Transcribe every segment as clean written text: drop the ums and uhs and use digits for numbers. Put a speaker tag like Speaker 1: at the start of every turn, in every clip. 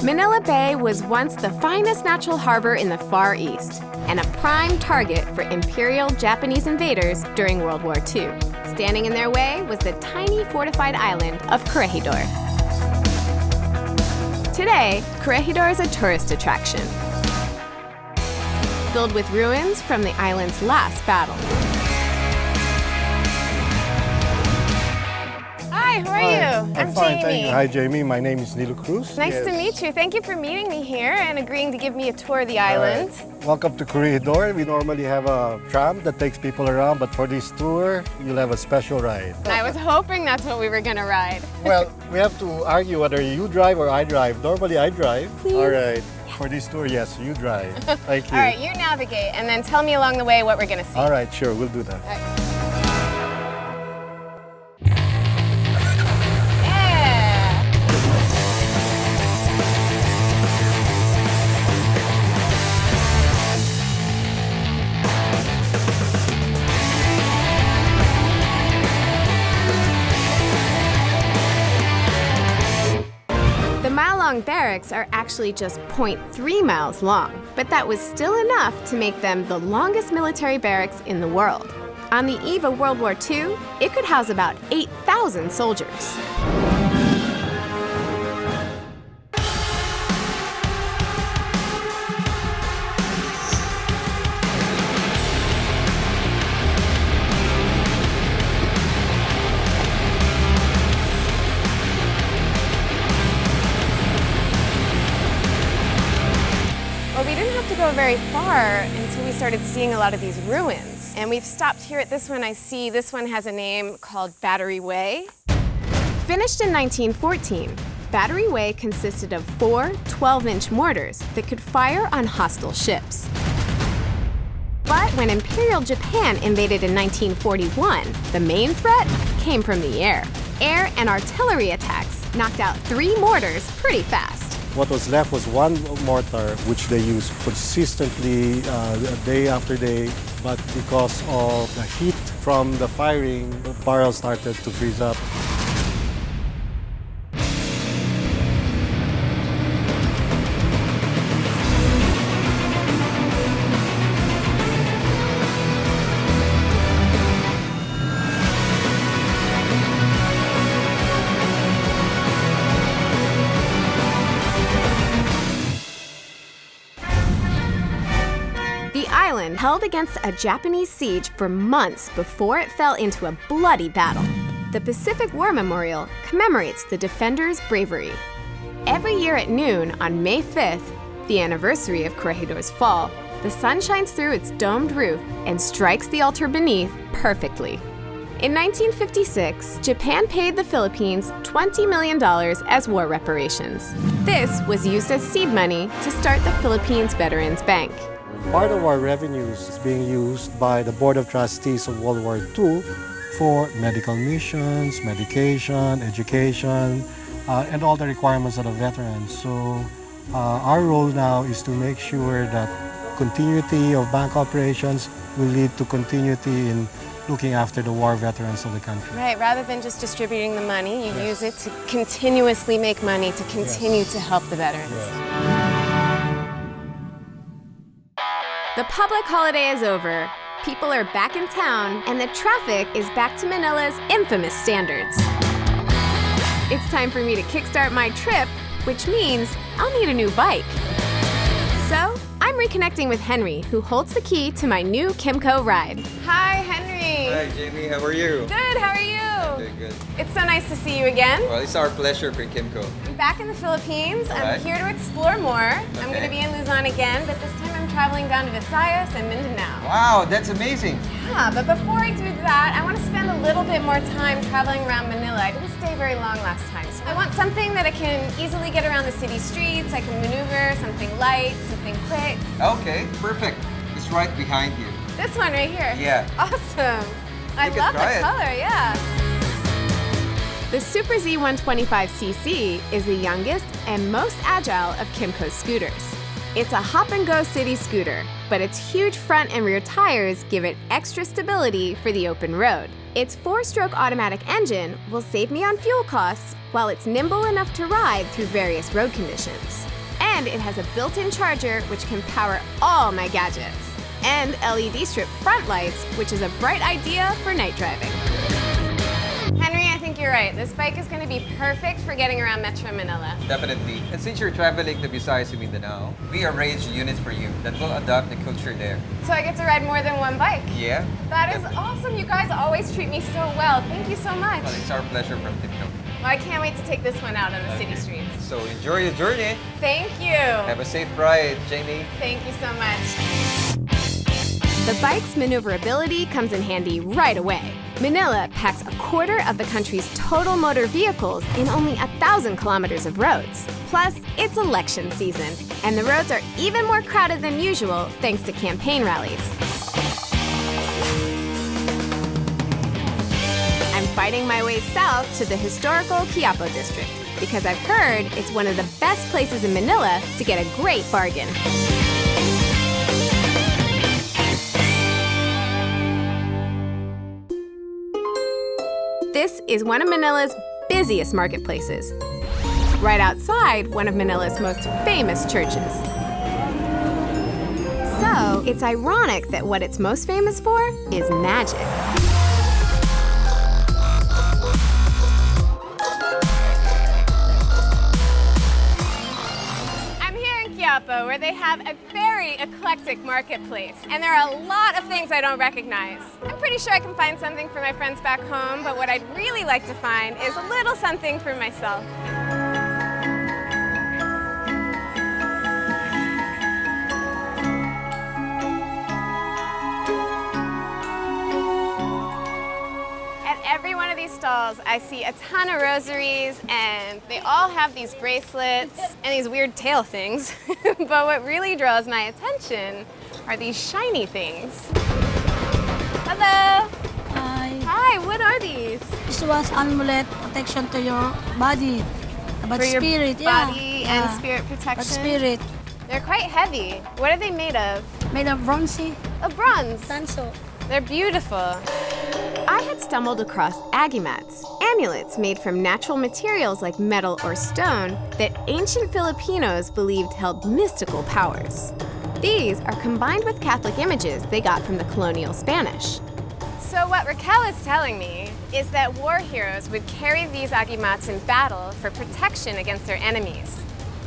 Speaker 1: Manila Bay was once the finest natural harbor in the Far East and a prime target for Imperial Japanese invaders during World War II. Standing in their way was the tiny fortified island of Corregidor. Today, Corregidor is a tourist attraction, filled with ruins from the island's last battle. Hi, how are you?
Speaker 2: I'm fine, thank you. Hi, Jamie. My name is Nilo Cruz.
Speaker 1: Nice to meet you. Thank you for meeting me here and agreeing to give me a tour of the island.
Speaker 2: Right. Welcome to Corregidor. We normally have a tram that takes people around, but for this tour, you'll have a special ride.
Speaker 1: I was hoping that's what we were going to ride.
Speaker 2: Well, we have to argue whether you drive or I drive. Normally, I drive.
Speaker 1: Please.
Speaker 2: All right. Yes. For this tour, yes, you drive. Thank you.
Speaker 1: All right, you navigate, and then tell me along the way what we're going to see.
Speaker 2: All right, sure, we'll do that.
Speaker 1: All right. The mile-long barracks are actually just 0.3 miles long, but that was still enough to make them the longest military barracks in the world. On the eve of World War II, it could house about 8,000 soldiers. Well, we didn't have to go very far until we started seeing a lot of these ruins. And we've stopped here at this one. I see this one has a name called Battery Way. Finished in 1914, Battery Way consisted of 4 12-inch mortars that could fire on hostile ships. But when Imperial Japan invaded in 1941, the main threat came from the air. Air and artillery attacks knocked out 3 mortars pretty fast.
Speaker 2: What was left was 1 mortar, which they used consistently day after day. But because of the heat from the firing, the barrel started to freeze up.
Speaker 1: The island held against a Japanese siege for months before it fell into a bloody battle. The Pacific War Memorial commemorates the defenders' bravery. Every year at noon on May 5th, the anniversary of Corregidor's fall, the sun shines through its domed roof and strikes the altar beneath perfectly. In 1956, Japan paid the Philippines $20 million as war reparations. This was used as seed money to start the Philippines Veterans Bank.
Speaker 2: Part of our revenues is being used by the Board of Trustees of World War II for medical missions, medication, education, and all the requirements of the veterans. So our role now is to make sure that continuity of bank operations will lead to continuity in looking after the war veterans of the country.
Speaker 1: Right, rather than just distributing the money, you use it to continuously make money to continue to help the veterans. The public holiday is over, people are back in town, and the traffic is back to Manila's infamous standards. It's time for me to kickstart my trip, which means I'll need a new bike. So, I'm reconnecting with Henry, who holds the key to my new Kimco ride. Hi, Henry.
Speaker 3: Hi, Jamie. How are you?
Speaker 1: Good, how are you?
Speaker 3: Doing good.
Speaker 1: It's so nice to see you again.
Speaker 3: Well, it's our pleasure for Kimco.
Speaker 1: I'm back in the Philippines. I'm
Speaker 3: Right.
Speaker 1: here to explore more. I'm going to be in Luzon again, but this time I'm traveling down to Visayas and Mindanao.
Speaker 3: Wow, that's amazing.
Speaker 1: Yeah, but before I do that, I want to spend a little bit more time traveling around Manila. I didn't stay very long last time. So I want something that I can easily get around the city streets, I can maneuver, something light, something quick.
Speaker 3: Okay, perfect. It's right behind you.
Speaker 1: This one right here?
Speaker 3: Yeah.
Speaker 1: Awesome. I
Speaker 3: You can
Speaker 1: love the
Speaker 3: try it.
Speaker 1: color, yeah. The Super Z125cc is the youngest and most agile of Kimco's scooters. It's a hop-and-go city scooter, but its huge front and rear tires give it extra stability for the open road. Its 4-stroke automatic engine will save me on fuel costs, while it's nimble enough to ride through various road conditions. And it has a built-in charger which can power all my gadgets. And LED strip front lights, which is a bright idea for night driving. Henry, I think you're right. This bike is going to be perfect for getting around Metro Manila.
Speaker 3: Definitely. And since you're traveling to Visayas to Mindanao, we arranged units for you that will adapt the culture there.
Speaker 1: So I get to ride more than one bike.
Speaker 3: Yeah?
Speaker 1: That is awesome. You guys always treat me so well. Thank you so much.
Speaker 3: Well, it's our pleasure from Timco.
Speaker 1: Well, I can't wait to take this one out on the city streets.
Speaker 3: So enjoy your journey.
Speaker 1: Thank you.
Speaker 3: Have a safe ride, Jamie.
Speaker 1: Thank you so much. The bike's maneuverability comes in handy right away. Manila packs a quarter of the country's total motor vehicles in only 1,000 kilometers of roads. Plus, it's election season, and the roads are even more crowded than usual thanks to campaign rallies. I'm fighting my way south to the historical QUIAPO district because I've heard it's one of the best places in Manila to get a great bargain. This is one of Manila's busiest marketplaces, right outside one of Manila's most famous churches. So, it's ironic that what it's most famous for is magic. QUIAPO, where they have a very eclectic marketplace, and there are a lot of things I don't recognize. I'm pretty sure I can find something for my friends back home, but what I'd really like to find is a little something for myself. Every one of these stalls, I see a ton of rosaries, and they all have these bracelets and these weird tail things. But what really draws my attention are these shiny things. Hello!
Speaker 4: Hi.
Speaker 1: Hi, what are these?
Speaker 4: This was amulet protection to your body. About
Speaker 1: For your
Speaker 4: spirit,
Speaker 1: body and spirit protection?
Speaker 4: About spirit.
Speaker 1: They're quite heavy. What are they made of?
Speaker 4: Made of bronzy.
Speaker 1: Of bronze.
Speaker 4: Tanso.
Speaker 1: They're beautiful. I had stumbled across agimats, amulets made from natural materials like metal or stone that ancient Filipinos believed held mystical powers. These are combined with Catholic images they got from the colonial Spanish. So what Raquel is telling me is that war heroes would carry these agimats in battle for protection against their enemies.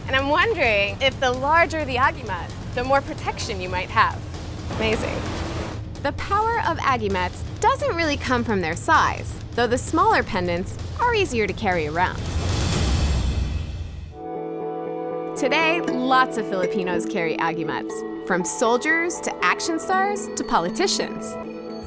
Speaker 1: And I'm wondering if the larger the agimat, the more protection you might have. Amazing. The power of agimats doesn't really come from their size, though the smaller pendants are easier to carry around. Today, lots of Filipinos carry agimats, from soldiers to action stars to politicians.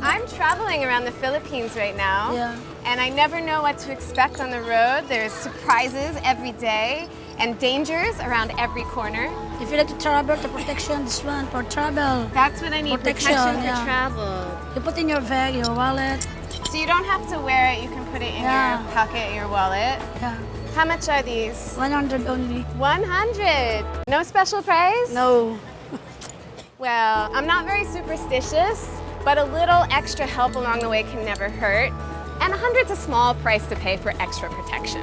Speaker 1: I'm traveling around the Philippines right now, and I never know what to expect on the road. There's surprises every day and dangers around every corner.
Speaker 4: If you like to travel, the protection, this one for travel.
Speaker 1: That's what I need, protection for travel.
Speaker 4: You put in your bag, your wallet.
Speaker 1: So you don't have to wear it, you can put it in your pocket, your wallet.
Speaker 4: Yeah.
Speaker 1: How much are these?
Speaker 4: 100 only. 100!
Speaker 1: No special price?
Speaker 4: No.
Speaker 1: Well, I'm not very superstitious, but a little extra help along the way can never hurt. And 100's a small price to pay for extra protection.